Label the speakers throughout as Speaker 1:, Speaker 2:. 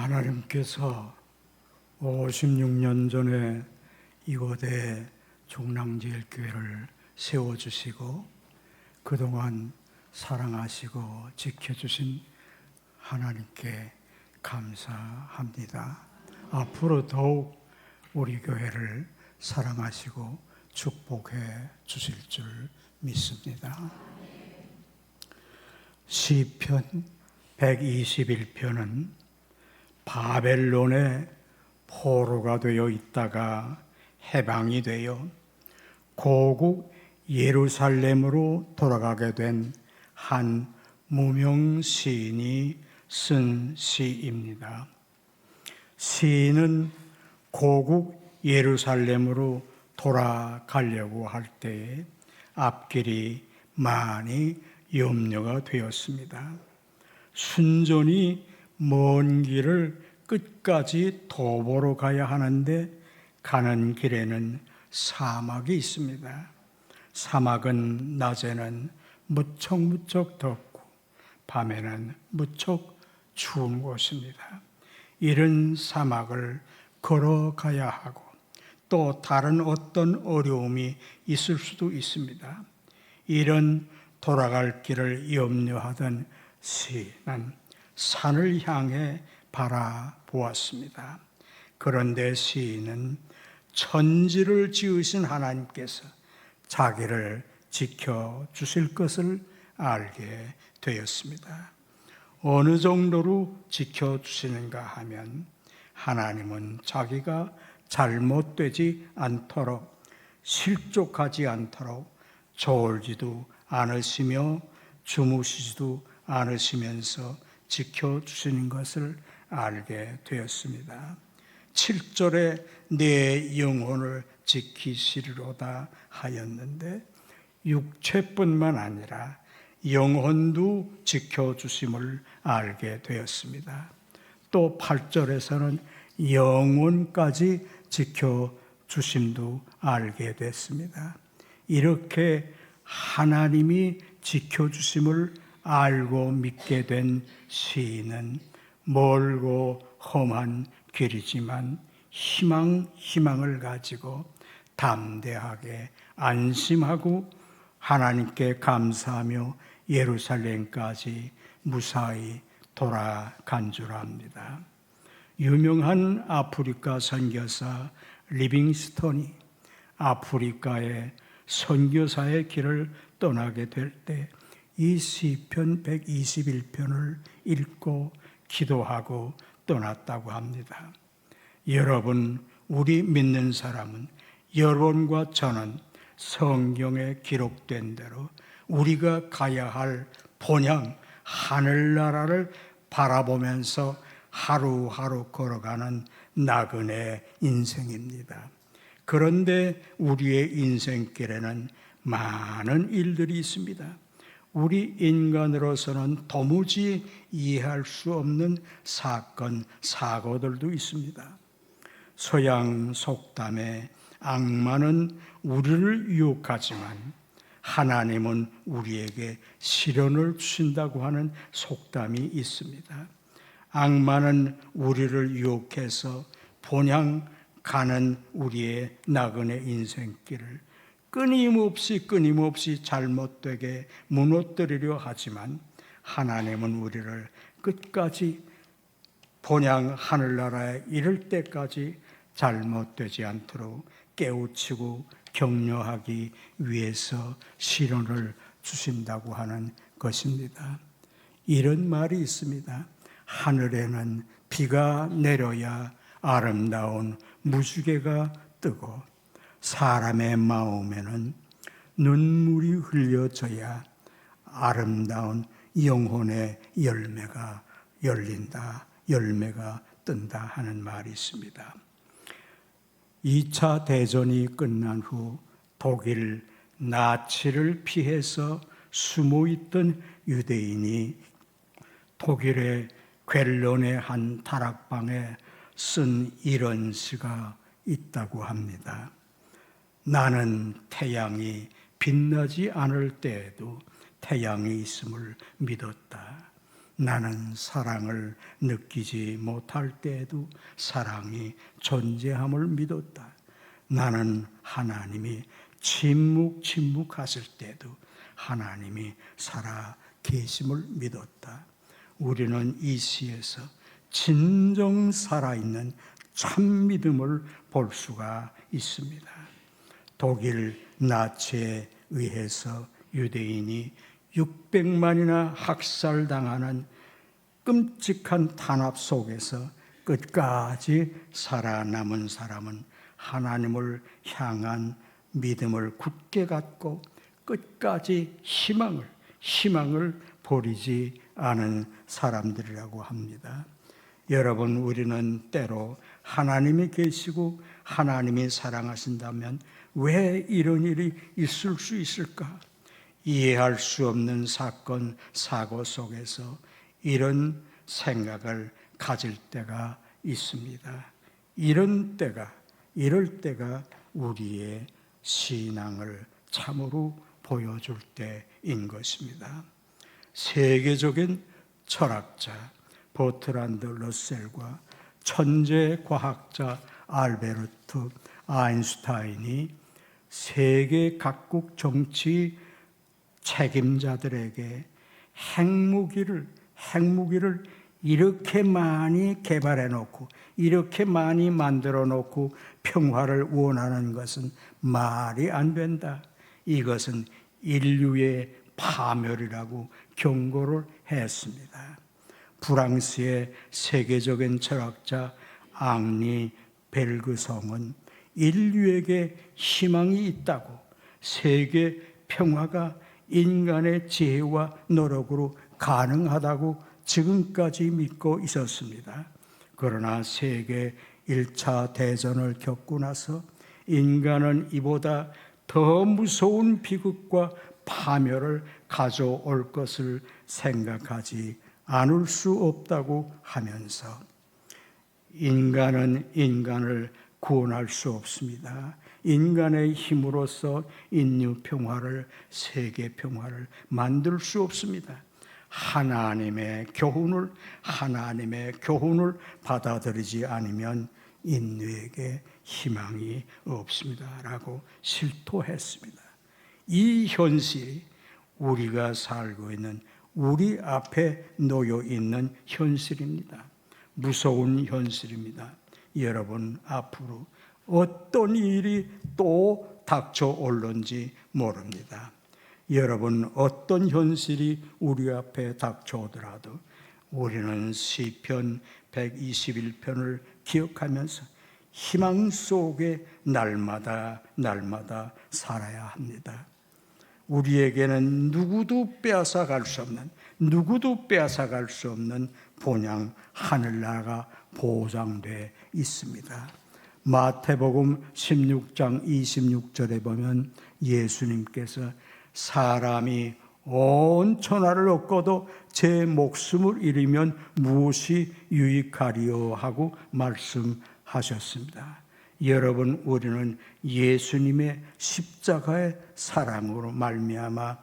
Speaker 1: 하나님께서 56년 전에 이곳에 종랑제일교회를 세워주시고 그동안 사랑하시고 지켜주신 하나님께 감사합니다. 앞으로 더욱 우리 교회를 사랑하시고 축복해 주실 줄 믿습니다. 시편 121편은 바벨론의 포로가 되어 있다가 해방이 되어 고국 예루살렘으로 돌아가게 된 한 무명 시인이 쓴 시입니다. 시인은 고국 예루살렘으로 돌아가려고 할 때에 앞길이 많이 염려가 되었습니다. 순전히 먼 길을 끝까지 도보로 가야 하는데 가는 길에는 사막이 있습니다. 사막은 낮에는 무척 덥고 밤에는 무척 추운 곳입니다. 이런 사막을 걸어가야 하고 또 다른 어떤 어려움이 있을 수도 있습니다. 이런 돌아갈 길을 염려하던 시인은 산을 향해 바라보았습니다. 그런데 시인은 천지를 지으신 하나님께서 자기를 지켜주실 것을 알게 되었습니다. 어느 정도로 지켜주시는가 하면 하나님은 자기가 잘못되지 않도록 실족하지 않도록 졸지도 않으시며 주무시지도 않으시면서 지켜주시는 것을 알게 되었습니다. 7절에 내 영혼을 지키시리로다 하였는데 육체뿐만 아니라 영혼도 지켜주심을 알게 되었습니다. 또 8절에서는 영혼까지 지켜주심도 알게 됐습니다. 이렇게 하나님이 지켜주심을 알고 믿게 된 시인은 멀고 험한 길이지만 희망을 가지고 담대하게 안심하고 하나님께 감사하며 예루살렘까지 무사히 돌아간 줄 압니다. 유명한 아프리카 선교사 리빙스턴이 아프리카의 선교사의 길을 떠나게 될 때 이 시편 121편을 읽고 기도하고 떠났다고 합니다. 여러분, 우리 믿는 사람은 여러분과 저는 성경에 기록된 대로 우리가 가야 할 본향 하늘나라를 바라보면서 하루하루 걸어가는 나그네 인생입니다. 그런데 우리의 인생길에는 많은 일들이 있습니다. 우리 인간으로서는 도무지 이해할 수 없는 사건, 사고들도 있습니다. 서양 속담에 악마는 우리를 유혹하지만 하나님은 우리에게 시련을 주신다고 하는 속담이 있습니다. 악마는 우리를 유혹해서 본향 가는 우리의 나그네 인생길을 끊임없이 잘못되게 무너뜨리려 하지만 하나님은 우리를 끝까지 본향 하늘나라에 이를 때까지 잘못되지 않도록 깨우치고 격려하기 위해서 시련을 주신다고 하는 것입니다. 이런 말이 있습니다. 하늘에는 비가 내려야 아름다운 무지개가 뜨고 사람의 마음에는 눈물이 흘려져야 아름다운 영혼의 열매가 열린다, 열매가 뜬다 하는 말이 있습니다. 2차 대전이 끝난 후 독일 나치를 피해서 숨어있던 유대인이 독일의 쾰른의 한 다락방에 쓴 이런 시가 있다고 합니다. 나는 태양이 빛나지 않을 때에도 태양이 있음을 믿었다. 나는 사랑을 느끼지 못할 때에도 사랑이 존재함을 믿었다. 나는 하나님이 침묵하실 때도 하나님이 살아 계심을 믿었다. 우리는 이 시에서 진정 살아있는 참 믿음을 볼 수가 있습니다. 독일 나치에 의해서 유대인이 600만이나 학살당하는 끔찍한 탄압 속에서 끝까지 살아남은 사람은 하나님을 향한 믿음을 굳게 갖고 끝까지 희망을 버리지 않은 사람들이라고 합니다. 여러분, 우리는 때로 하나님이 계시고 하나님이 사랑하신다면 왜 이런 일이 있을 수 있을까? 이해할 수 없는 사건, 사고 속에서 이런 생각을 가질 때가 있습니다. 이럴 때가 우리의 신앙을 참으로 보여줄 때인 것입니다. 세계적인 철학자 버트란드 러셀과 천재 과학자 알베르트 아인슈타인이 세계 각국 정치 책임자들에게 핵무기를 이렇게 많이 개발해 놓고 이렇게 많이 만들어 놓고 평화를 원하는 것은 말이 안 된다. 이것은 인류의 파멸이라고 경고를 했습니다. 프랑스의 세계적인 철학자 앙리 벨그성은 인류에게 희망이 있다고, 세계 평화가 인간의 지혜와 노력으로 가능하다고 지금까지 믿고 있었습니다. 그러나 세계 1차 대전을 겪고 나서 인간은 이보다 더 무서운 비극과 파멸을 가져올 것을 생각하지 않을 수 없다고 하면서 인간은 인간을 구원할 수 없습니다. 인간의 힘으로써 인류 평화를, 세계 평화를 만들 수 없습니다. 하나님의 교훈을 받아들이지 않으면 인류에게 희망이 없습니다라고 실토했습니다. 이 현실이 우리가 살고 있는, 우리 앞에 놓여 있는 현실입니다. 무서운 현실입니다. 여러분, 앞으로 어떤 일이 또 닥쳐올는지 모릅니다. 여러분, 어떤 현실이 우리 앞에 닥쳐오더라도 우리는 시편 121편을 기억하면서 희망 속에 날마다 살아야 합니다. 우리에게는 누구도 빼앗아갈 수 없는 본향 하늘나라가 보장되어 있습니다. 마태복음 16장 26절에 보면 예수님께서 사람이 온 천하를 얻고도 제 목숨을 잃으면 무엇이 유익하리요 하고 말씀하셨습니다. 여러분, 우리는 예수님의 십자가의 사랑으로 말미암아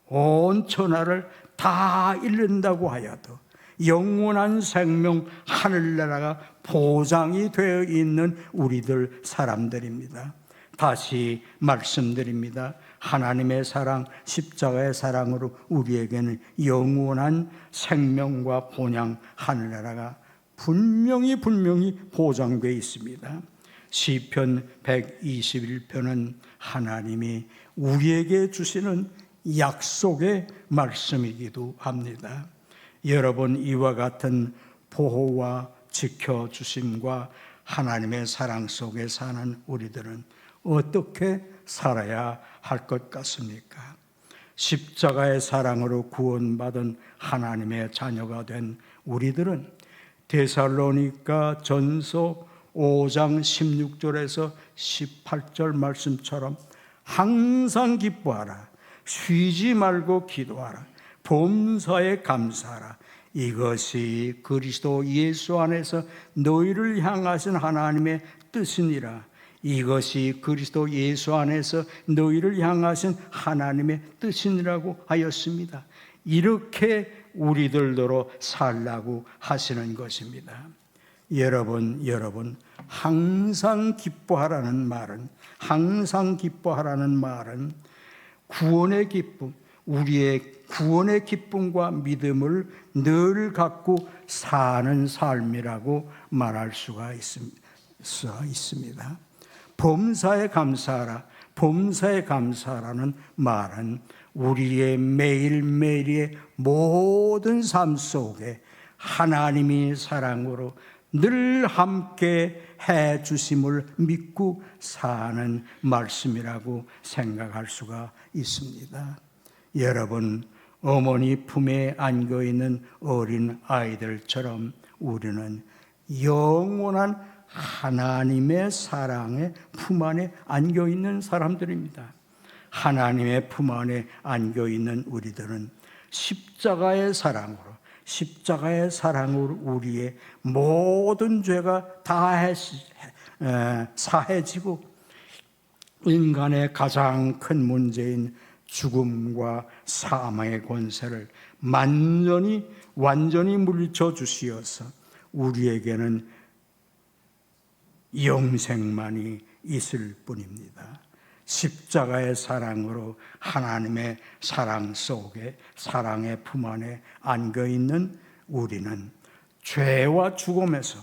Speaker 1: 온 천하를 다 잃는다고 하여도 영원한 생명 하늘나라가 보장이 되어 있는 우리들 사람들입니다. 다시 말씀드립니다. 하나님의 사랑, 십자가의 사랑으로 우리에게는 영원한 생명과 본향 하늘나라가 분명히 보장되어 있습니다. 시편 121편은 하나님이 우리에게 주시는 약속의 말씀이기도 합니다. 여러분, 이와 같은 보호와 지켜주심과 하나님의 사랑 속에 사는 우리들은 어떻게 살아야 할 것 같습니까? 십자가의 사랑으로 구원받은 하나님의 자녀가 된 우리들은 데살로니가 전서 5장 16절에서 18절 말씀처럼 항상 기뻐하라, 쉬지 말고 기도하라, 범사에 감사하라, 이것이 그리스도 예수 안에서 너희를 향하신 하나님의 뜻이니라. 이것이 그리스도 예수 안에서 너희를 향하신 하나님의 뜻이니라고 하였습니다. 이렇게 우리들도로 살라고 하시는 것입니다. 여러분, 항상 기뻐하라는 말은 구원의 기쁨, 우리의 구원의 기쁨과 믿음을 늘 갖고 사는 삶이라고 말할 수가 있습니다. 범사에 감사하라는 말은 우리의 매일매일의 모든 삶 속에 하나님이 사랑으로 늘 함께 해 주심을 믿고 사는 말씀이라고 생각할 수가 있습니다. 여러분, 어머니 품에 안겨 있는 어린 아이들처럼 우리는 영원한 하나님의 사랑의 품 안에 안겨 있는 사람들입니다. 하나님의 품 안에 안겨 있는 우리들은 십자가의 사랑으로 우리의 모든 죄가 다 사해지고 인간의 가장 큰 문제인 죽음과 사망의 권세를 완전히 물리쳐 주시어서 우리에게는 영생만이 있을 뿐입니다. 십자가의 사랑으로 하나님의 사랑 속에 사랑의 품 안에 안겨 있는 우리는 죄와 죽음에서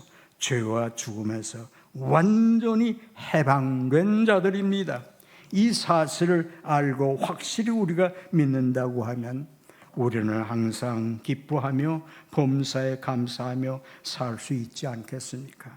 Speaker 1: 완전히 해방된 자들입니다. 이 사실을 알고 확실히 우리가 믿는다고 하면 우리는 항상 기뻐하며 범사에 감사하며 살 수 있지 않겠습니까?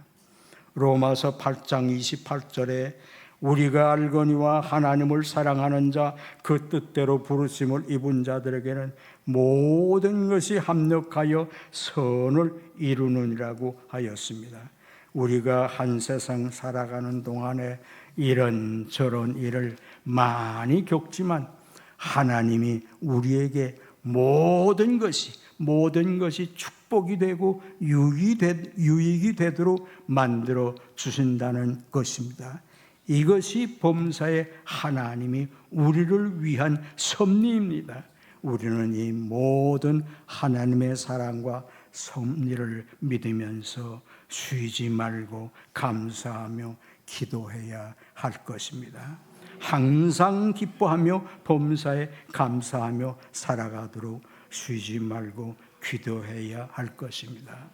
Speaker 1: 로마서 8장 28절에 우리가 알거니와 하나님을 사랑하는 자 그 뜻대로 부르심을 입은 자들에게는 모든 것이 합력하여 선을 이루느니라고 하였습니다. 우리가 한 세상 살아가는 동안에 이런저런 일을 많이 겪지만 하나님이 우리에게 모든 것이 축복이 되고 유익이 되도록 만들어 주신다는 것입니다. 이것이 범사의 하나님이 우리를 위한 섭리입니다. 우리는 이 모든 하나님의 사랑과 섭리를 믿으면서 쉬지 말고 감사하며 기도해야 할 것입니다. 항상 기뻐하며 범사에 감사하며 살아가도록 쉬지 말고 기도해야 할 것입니다.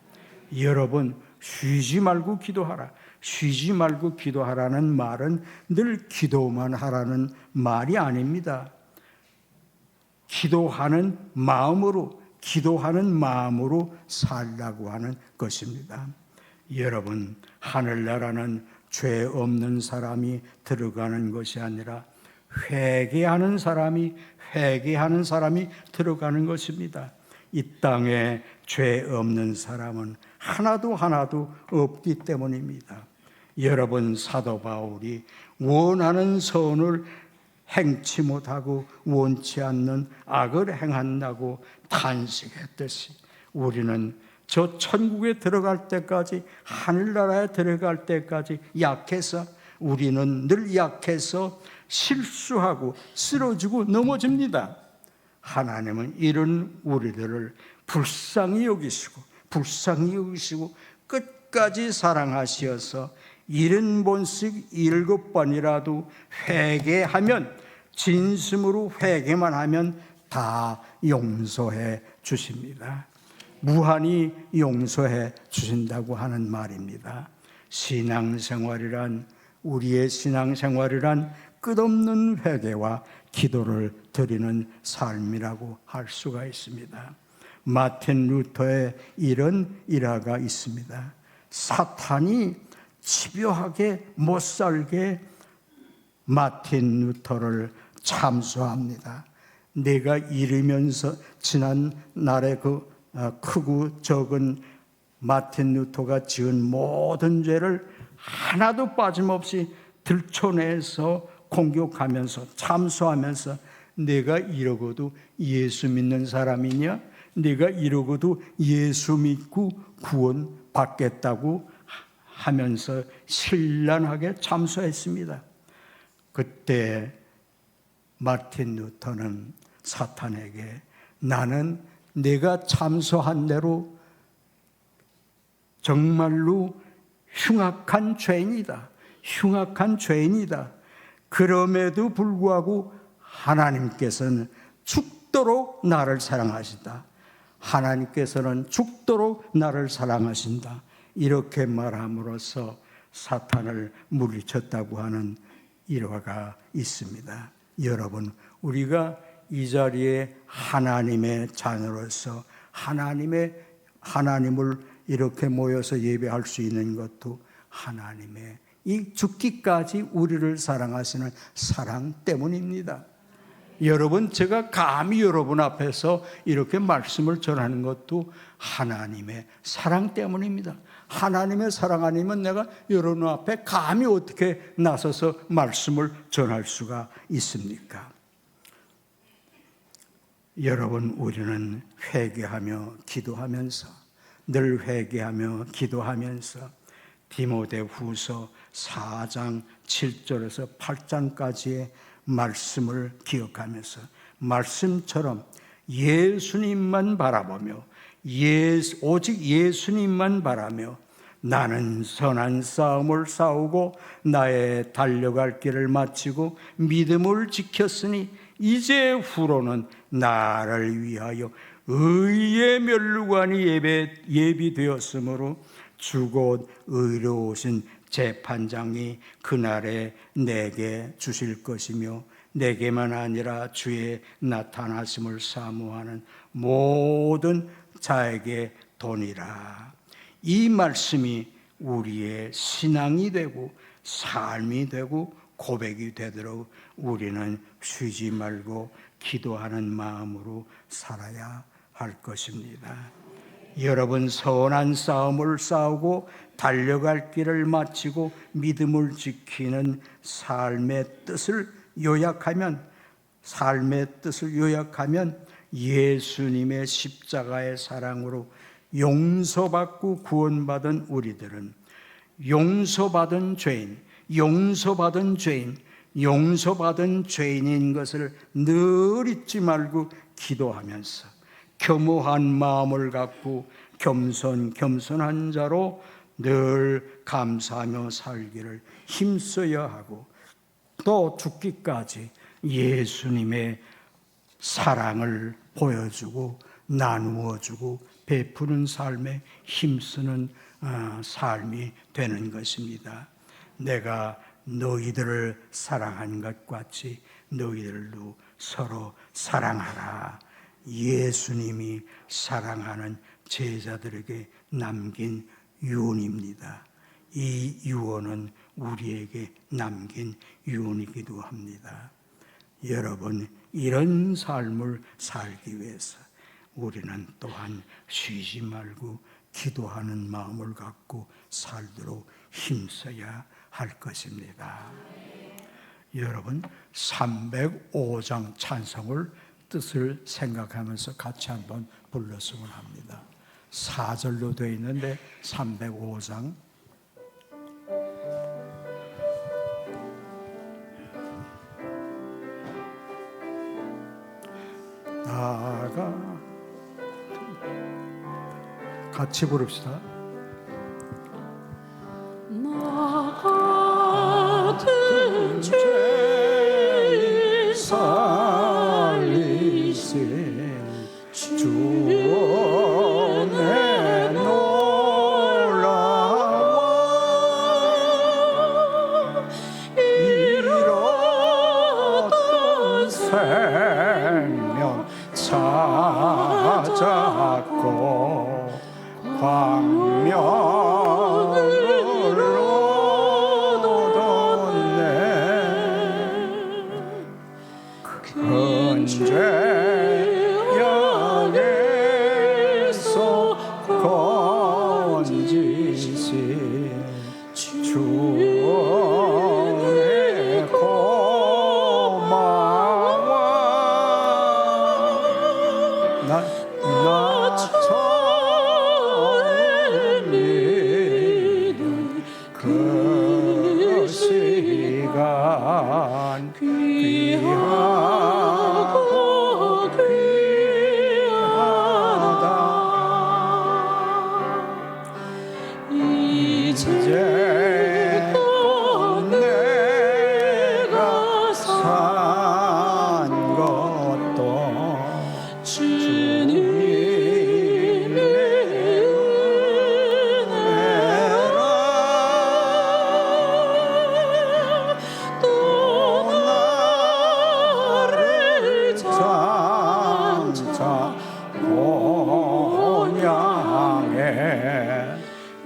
Speaker 1: 여러분, 쉬지 말고 기도하라. 쉬지 말고 기도하라는 말은 늘 기도만 하라는 말이 아닙니다. 기도하는 마음으로 살라고 하는 것입니다. 여러분, 하늘나라는 죄 없는 사람이 들어가는 것이 아니라 회개하는 사람이 들어가는 것입니다. 이 땅에 죄 없는 사람은 하나도 없기 때문입니다. 여러분, 사도 바울이 원하는 선을 행치 못하고 원치 않는 악을 행한다고 탄식했듯이 우리는 저 천국에 들어갈 때까지, 하늘나라에 들어갈 때까지 우리는 늘 약해서 실수하고 쓰러지고 넘어집니다. 하나님은 이런 우리들을 불쌍히 여기시고 끝까지 사랑하시어서 70번씩 7번이라도 회개하면, 진심으로 회개만 하면 다 용서해 주십니다. 무한히 용서해 주신다고 하는 말입니다. 우리의 신앙생활이란 끝없는 회개와 기도를 드리는 삶이라고 할 수가 있습니다. 마틴 루터의 이런 일화가 있습니다. 사탄이 집요하게 못살게 마틴 루터를 참수합니다. 내가 이르면서 지난 날에 크고 적은 마틴 루터가 지은 모든 죄를 하나도 빠짐없이 들춰내서 공격하면서 참수하면서 내가 이러고도 예수 믿는 사람이냐? 내가 이러고도 예수 믿고 구원 받겠다고 하면서 신랄하게 참수했습니다. 그때 마틴 루터는 사탄에게 나는 내가 참소한 대로 정말로 흉악한 죄인이다. 흉악한 죄인이다. 그럼에도 불구하고 하나님께서는 죽도록 나를 사랑하신다. 하나님께서는 죽도록 나를 사랑하신다. 이렇게 말함으로써 사탄을 물리쳤다고 하는 일화가 있습니다. 여러분, 우리가 이 자리에 하나님의 자녀로서 하나님을 이렇게 모여서 예배할 수 있는 것도 하나님의 이 죽기까지 우리를 사랑하시는 사랑 때문입니다. 여러분, 제가 감히 여러분 앞에서 이렇게 말씀을 전하는 것도 하나님의 사랑 때문입니다. 하나님의 사랑 아니면 내가 여러분 앞에 감히 어떻게 나서서 말씀을 전할 수가 있습니까? 여러분, 우리는 회개하며 기도하면서, 늘 회개하며 기도하면서 디모데후서 4장 7절에서 8장까지의 말씀을 기억하면서 말씀처럼 예수님만 바라보며 오직 예수님만 바라며 나는 선한 싸움을 싸우고 나의 달려갈 길을 마치고 믿음을 지켰으니 이제 후로는 나를 위하여 의의 면류관이 예비되었으므로 주 곧 의로우신 재판장이 그날에 내게 주실 것이며 내게만 아니라 주의 나타나심을 사모하는 모든 자에게 도니라. 이 말씀이 우리의 신앙이 되고 삶이 되고 고백이 되도록 우리는 쉬지 말고 기도하는 마음으로 살아야 할 것입니다. 여러분, 선한 싸움을 싸우고 달려갈 길을 마치고 믿음을 지키는 삶의 뜻을 요약하면 예수님의 십자가의 사랑으로 용서받고 구원받은 우리들은 용서받은 죄인인 것을 늘 잊지 말고 기도하면서 겸허한 마음을 갖고 겸손한 자로 늘 감사하며 살기를 힘써야 하고, 또 죽기까지 예수님의 사랑을 보여주고 나누어주고 베푸는 삶에 힘쓰는 삶이 되는 것입니다. 내가 너희들을 사랑한 것 같이 너희들도 서로 사랑하라. 예수님이 사랑하는 제자들에게 남긴 유언입니다. 이 유언은 우리에게 남긴 유언이기도 합니다. 여러분, 이런 삶을 살기 위해서 우리는 또한 쉬지 말고 기도하는 마음을 갖고 살도록 힘써야 할 것입니다. 여러분, 305장 찬송을 뜻을 생각하면서 같이 한번 불렀으면 합니다. 4절로 되어 있는데 305장 나가 같이 부릅시다.
Speaker 2: 나 같은 죄 살리신 주 은혜 놀라워 잃었던 생명 찾았고 광명으로 얻었네. 큰 죄악에서 건지신 주의 고마워. 나 처음에 이제껏 내가 산 것도 주님의 은혜라. 또 나를 장차 본향에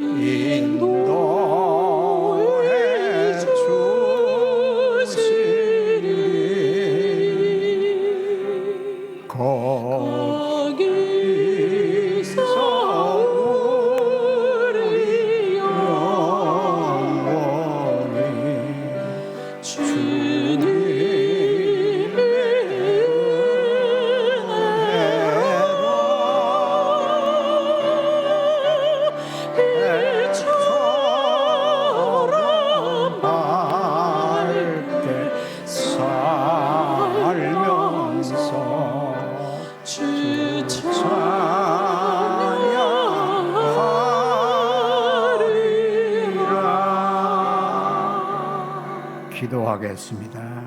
Speaker 2: 인도해 주시리. 거기서 우리 영원히 주님의 해처럼 밝게 살면서 주 찬양하리라. 기도하겠습니다.